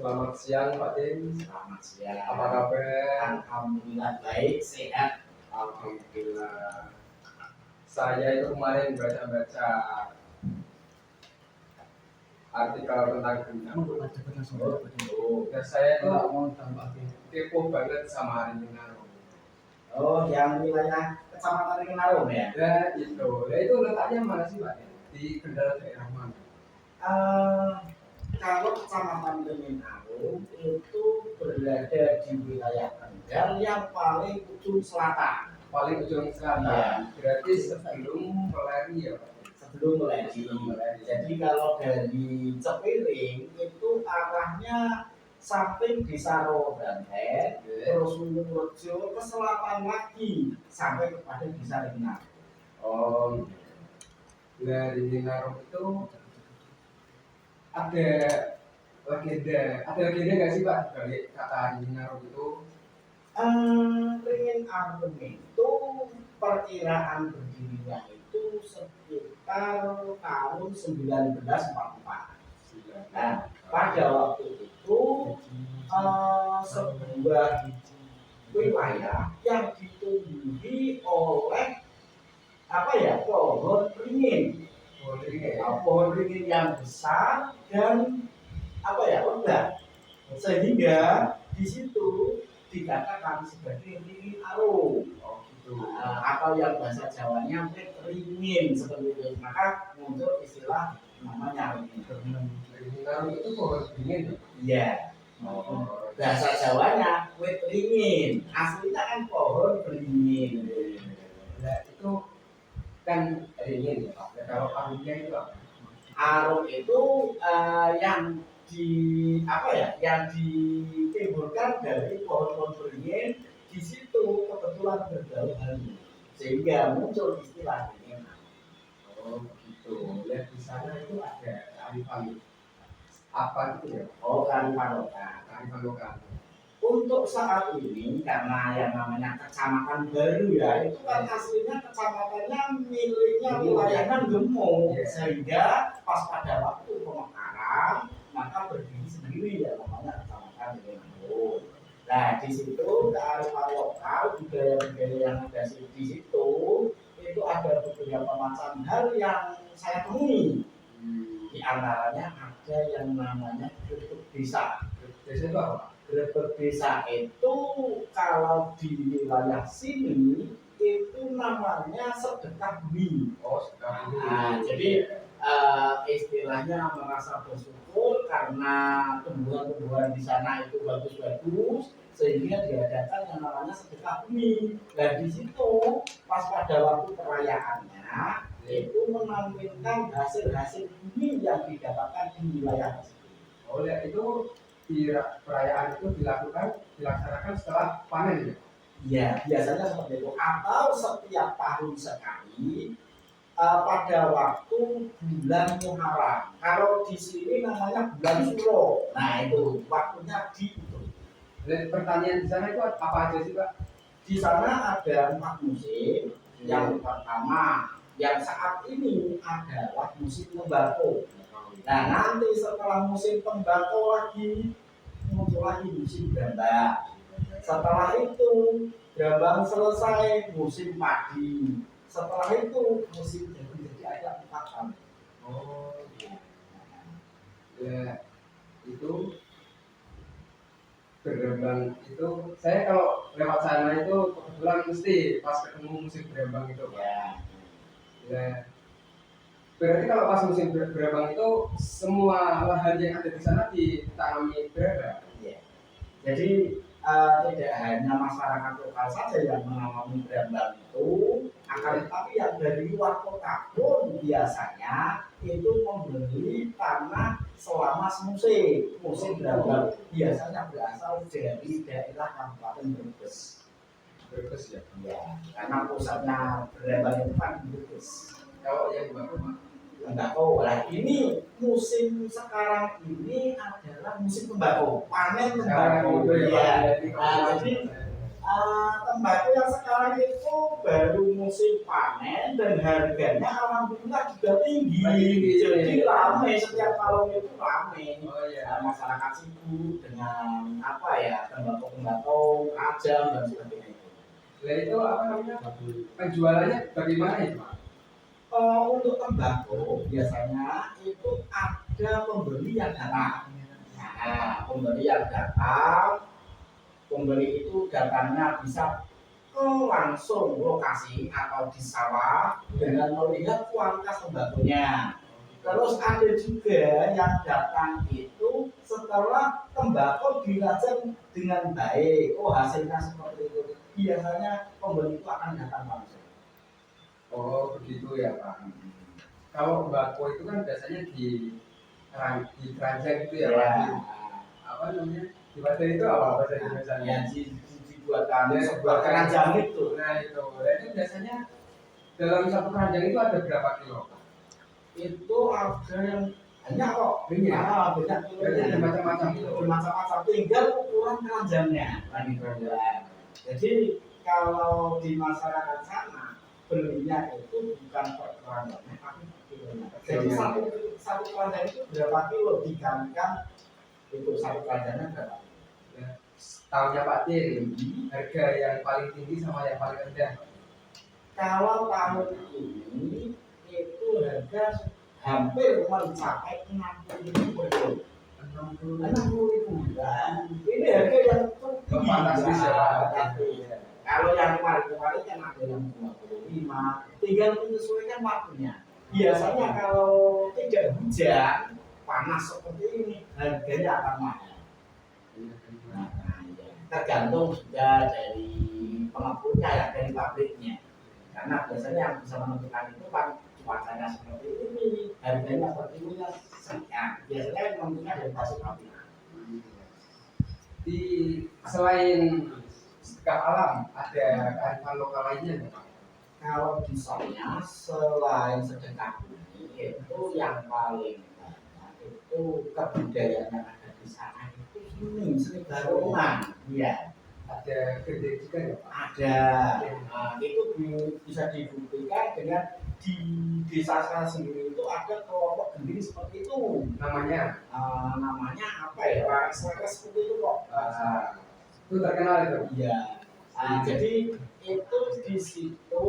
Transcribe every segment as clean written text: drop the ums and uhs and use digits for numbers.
Selamat siang Pak Tim. Selamat siang. Apa kabar? Alhamdulillah baik, sehat. Alhamdulillah. Saya itu kemarin baca-baca artikel tentang gendam. Dan saya itu kepo banget sama Harimau. Oh, yang wilayah Kecamatan Ringarum ya? Ya itu. Ya itu letaknya mana sih Pak? Di Kendal daerah mana? Kalau Kecamatan Ringarum itu berada di wilayah Kendal yang paling ujung selatan. Paling ujung selatan. Ya. Berarti sebelum Meleri ya Pak? Sebelum Meleri. Jadi kalau dari Cepiring itu arahnya samping Desa Robanten, terus Wurudjo ke selatan lagi sampai kepada Desa Ringarum. Oh, dari Ringarum itu ada legenda nggak sih Pak balik kata Ringarum itu? Ringarum itu perkiraan berdirinya itu sekitar tahun 1944. Nah, pada waktu itu sebuah wilayah yang ditumbuhi oleh pohon ringin. Pohon ringin yang besar dan lebat, sehingga di situ dikatakan sebagai Ringarum. Atau yang bahasa Jawanya ringin seperti itu. Maka muncul istilah namanya Ringarum itu pohon ringin. Iya. Bahasa Jawanya wit ringin. Aslinya kan pohon beringin. Nah itu kan ringin ya Pak. Ya, kalau arumnya itu apa? Arum itu yang ditimbulkan dari pohon-pohon beringin. Di situ kebetulan berdaun harum sehingga muncul istilah ringin. Oh gitu. Ya di sana itu ada kearifan apa gitu ya? Oh, kearifan lokal. Untuk saat ini karena yang namanya kecamatan baru ya, itu kan aslinya kecamatannya miliknya wilayahnya Gemung, sehingga pas pada waktu pemekaran maka berdiri sendiri ya namanya kecamatan Gemung. Nah di situ kearifan lokal budaya-budaya yang ada di situ itu ada beberapa macam hal yang saya temui. Di antaranya ada yang namanya grebek desa. Desa itu apa? Grebek desa itu kalau di wilayah sini itu namanya sedekah bumi. Oh, sedekah bumi. Nah, jadi istilahnya merasa bersyukur karena tumbuhan-tumbuhan di sana itu bagus-bagus sehingga diadakan yang namanya sedekah bumi. Dan di situ pas pada waktu perayaannya itu menampilkan hasil-hasil bumi yang didapatkan di wilayah tersebut. Oleh itu di perayaan itu dilaksanakan setelah panen ya? Iya, biasanya seperti itu. Atau setiap tahun sekali pada waktu bulan Muharram. Kalau di sini namanya bulan Suro. Nah itu waktunya di itu. Dan pertanian di sana itu apa aja sih Pak? Di sana ada 4 musim. Yang pertama yang saat ini adalah musim tembakau. Nah nanti setelah musim tembakau lagi muncul lagi musim gambang. Setelah itu gambang selesai musim padi. Setelah itu musim jagung. Jadi ada 4 kali. Oh ya itu berambang itu saya kalau lewat sana itu kebetulan mesti pas ketemu musim berambang itu Pak. Ya. Berarti kalau pas musim berambang itu semua lahan yang ada di sana ditanami berambang. Ya. Jadi tidak hanya masyarakat lokal saja yang menanami berambang itu, akan tetapi yang dari luar kota pun biasanya itu membeli tanah selama musim berambang. Biasanya berasal dari daerah Kabupaten Brebes. Brebes ya? Ya, karena pusatnya berambang itu kan di Brebes. Kalau yang baru tembakau. Nah ini musim sekarang ini adalah musim tembakau, panen tembakau. Ya. Nah, jadi tembakau yang sekarang itu baru musim panen dan harganya alhamdulillah juga tinggi. Jadi ramai setiap tahun itu ramai. Oh iya. Masyarakat sibuk dengan apa ya tembakau rajang dan sebagainya itu. Nah itu apa namanya penjualannya bagaimana itu Pak? Untuk tembakau biasanya itu ada pembeli yang datang. Nah, pembeli yang datang, pembeli itu datangnya bisa ke langsung lokasi atau di sawah dengan melihat kualitas tembakunya. Terus ada juga yang datang itu setelah tembakau dirajang dengan baik, oh hasilnya seperti itu. Biasanya pembeli itu akan datang langsung. Oh begitu ya Pak. Kalau tembakau itu kan biasanya di keranjang gitu ya Pak. Di, apa namanya? Di wadah itu apa bahasa Indonesia? Ya, dibuatkan Ya, sebuah keranjang itu. Nah itu biasanya dalam satu keranjang itu ada berapa kilo? Itu ada yang banyak kok. Banyak Ada macam-macam itu. Bermacam-macam. Tinggal ukuran keranjangnya. Jadi kalau di masyarakat sana belinya itu bukan per keranjangnya, tapi per kilonya. Jadi satu keranjang itu berapa kilo dikalikan itu satu keranjangnya berapa? Tahunya Pak Tin, harga yang paling tinggi sama yang paling rendah. Kalau tahun ini itu harga hampir mencapai 60.000 per kilo. 60.000. Ini harga yang tinggi. Fantastis ya Pak. Kalau yang kemarin kan ada yang 25. Tinggal menyesuaikan waktunya. Biasanya kalau tidak hujan, panas seperti ini, harganya akan mahal. Tergantung juga dari pengepulnya ya, dari pabriknya. Karena biasanya yang bisa menentukan itu kan cuacanya seperti ini, harganya seperti ini ya. Biasanya yang menentukan dari pabrik. Di selain sedekah alam ada kearifan lokal lainnya nggak Pak? Kalau di sana selain sedekah bumi itu yang paling banyak itu kebudayaan yang ada di sana itu seni barongan, ya. Ada gede juga nggak Pak? Ada. Itu bisa dibuktikan dengan di desa saya sendiri itu ada kelompok gending seperti itu. Namanya? Namanya apa ya? Waris-waris seperti itu kok. Itu terkenal itu. Iya. Jadi itu di situ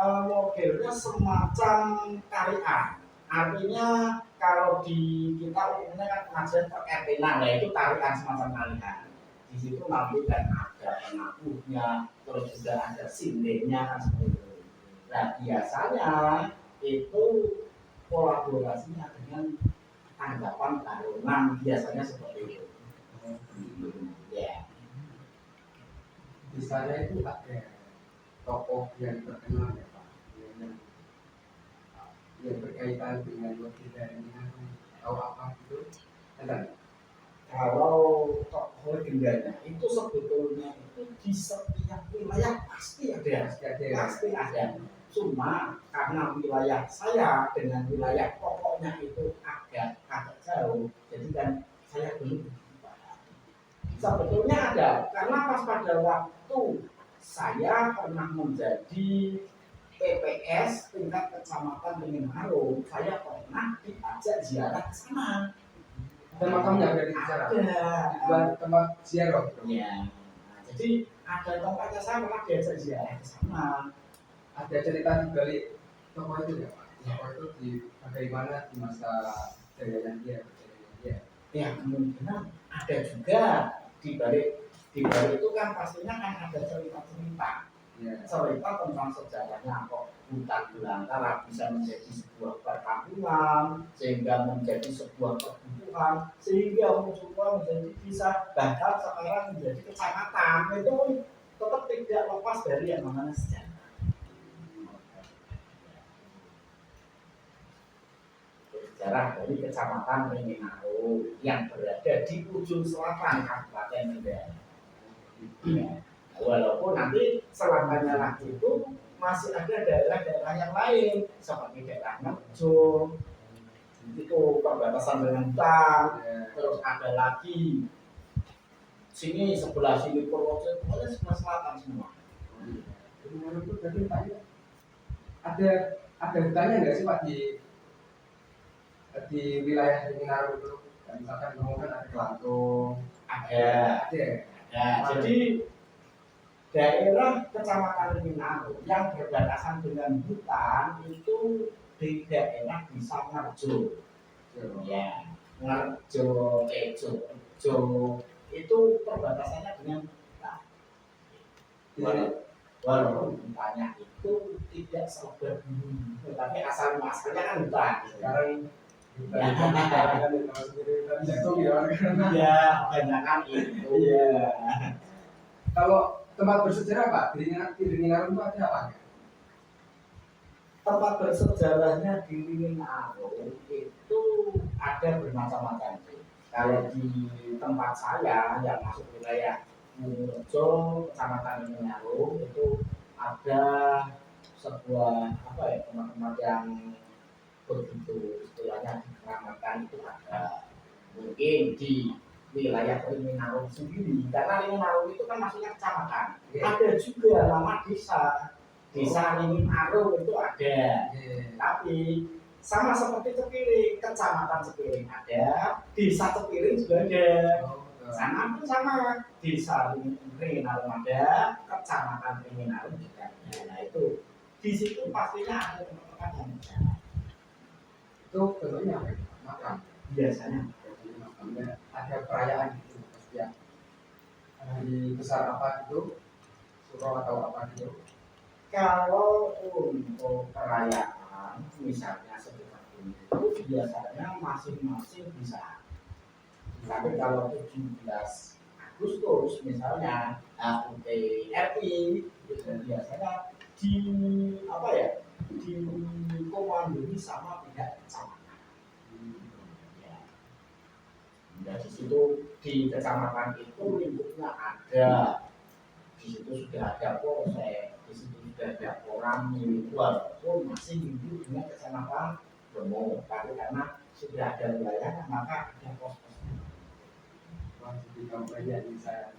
modelnya semacam tarian. Artinya kalau di kita umumnya kan pengajian perketenan, ya itu tarian semacam tarian. Di situ nanti kan ada pengakunya, terus juga ada sindiknya kan seperti itu. Nah biasanya itu kolaborasinya dengan tanggapan barongan biasanya seperti itu. Ya. Di sana itu ada tokoh yang terkenal ya Pak, yang berkaitan dengan legendanya atau apa gitu. Ada? Kalau tokoh legendanya itu sebetulnya itu di setiap wilayah pasti ada. Pasti ada. Cuma karena wilayah saya dengan wilayah tokohnya itu agak jauh, jadi kan saya belum. Sebetulnya ada, karena pas pada waktu saya pernah menjadi PPS tingkat kecamatan Bening Harum, saya pernah diajak ziarah ke sana. Ada makamnya berarti di sana? Ada tempat ziarah. Ya. Nah, jadi ada tempatnya saya pernah diajak ziarah ke sana. Ada cerita di balik tokoh itu ya Pak? Tokoh itu di bagaimana di masa jayanya dia? Ya kemungkinan ada juga di balik itu kan pastinya kan ada cerita-cerita. Ya. Cerita tentang sejarahnya kok hutan belantara bisa menjadi sebuah perkampungan, sehingga menjadi sebuah perkumpulan, sehingga muncullah menjadi bisa bahkan sekarang menjadi kecamatan. Itu tetap tidak lepas dari yang namanya sejarah. Sejarah dari kecamatan Bening Harum yang berada di ujung selatan Kabupaten Kendal. Ya. Walaupun nanti selamanya lagi itu masih ada daerah-daerah yang lain seperti daerah Merjo, itu perbatasan dengan hutan, terus ada lagi sini sebelah sini Purworejo, pokoknya sebelah selatan semua. Menurut itu berarti tanya ada hutannya nggak sih Pak di wilayah Minaro itu? Misalkan kemudian ada Kelantung, Ada. ada. Jadi daerah Kecamatan Minaro yang berbatasan dengan hutan itu di daerah Desa Ngarjo. Ya, Ngarjo, Jo itu perbatasannya dengan hutan. Walaupun hutannya itu tidak selebar bumi, tetapi asal muasalnya kan hutan. Sekarang Ya. hutan jagung ya. Iya, kebanyakan itu. Iya. Kalau tempat bersejarah Pak, di Minaro itu ada apa? Tempat bersejarahnya di Minaro itu ada bermacam-macam. Kalau di tempat saya yang masuk wilayah Purworejo, Kecamatan Minaro itu ada sebuah tempat-tempat yang begitu istilahnya dikeramatkan itu ada. Mungkin di wilayah Minaro sendiri, karena Minaro itu kan maksudnya kecamatan. Ada juga nama desa Minaro itu ada. Tapi sama seperti Cepiring, kecamatan Cepiring ada, desa Cepiring juga ada. Sama pun sama, desa Minaro ada, kecamatan Minaro juga ada. Nah itu di situ pastinya ada tempat-tempat yang ada. Itu bentuknya apa? Makam. Biasanya Ada perayaan gitu pasti ya. Hari besar apa gitu, surau atau apa gitu. kalau untuk perayaan misalnya seperti itu biasanya masing-masing bisa. Tapi kalau 17 Agustus misalnya HUT RI biasanya dikomandoi sama pihak kecamatan. Ya. Dan di situ di kecamatan itu lingkupnya ada, di situ sudah ada polsek, di situ sudah ada orang walaupun masih hidup dengan kecamatan Bromo, tapi karena sudah ada wilayahnya maka ada pos-posnya. Di kampanye di saya.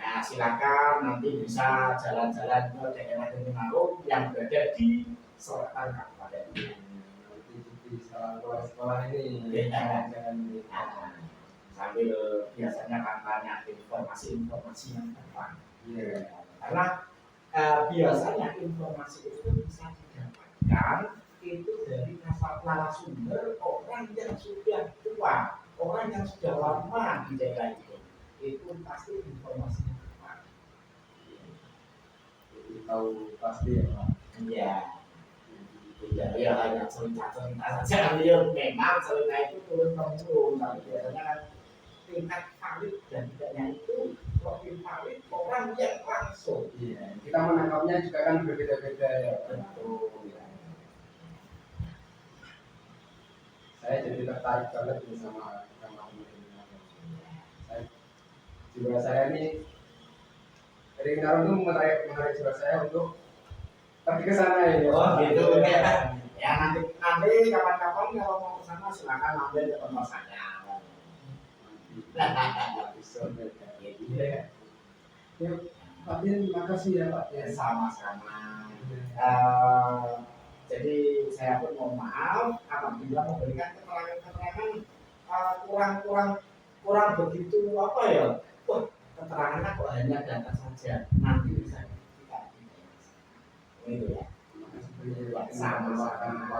Ya silakan nanti bisa jalan-jalan ke daerah Minaro yang berada di selatan kabupaten. Nanti di sekolah ini Jangan sambil biasanya kampanye informasi yang tepat. Iya. Karena biasanya informasi itu bisa didapatkan itu dari narasumber orang yang sudah tua, orang yang sudah lama di daerah itu pasti informasinya tepat. Jadi tahu pasti ya Pak. Iya. Tidak ya hanya cerita-cerita saja, dia memang cerita itu turun temurun, tapi biasanya kan tingkat valid dan tidaknya itu lebih valid orang yang langsung. Iya. Kita menangkapnya juga kan berbeda-beda ya. Betul. Saya jadi tertarik banget nih sama pemerintah. Jiwa saya ini dari Minaro itu menarik jiwa saya untuk pergi ke sana ya. Oh gitu ya. Ya nanti kapan-kapan kalau mau ke sana silakan ambil ke tempat saya. Iya. Ya, Pak Din, makasih ya Pak. Ya sama-sama. Jadi saya pun mohon maaf apabila memberikan keterangan-keterangan kurang begitu apa ya. Wah, keterangannya kok hanya data saja. Nanti bisa kita gitu ya. Sama-sama.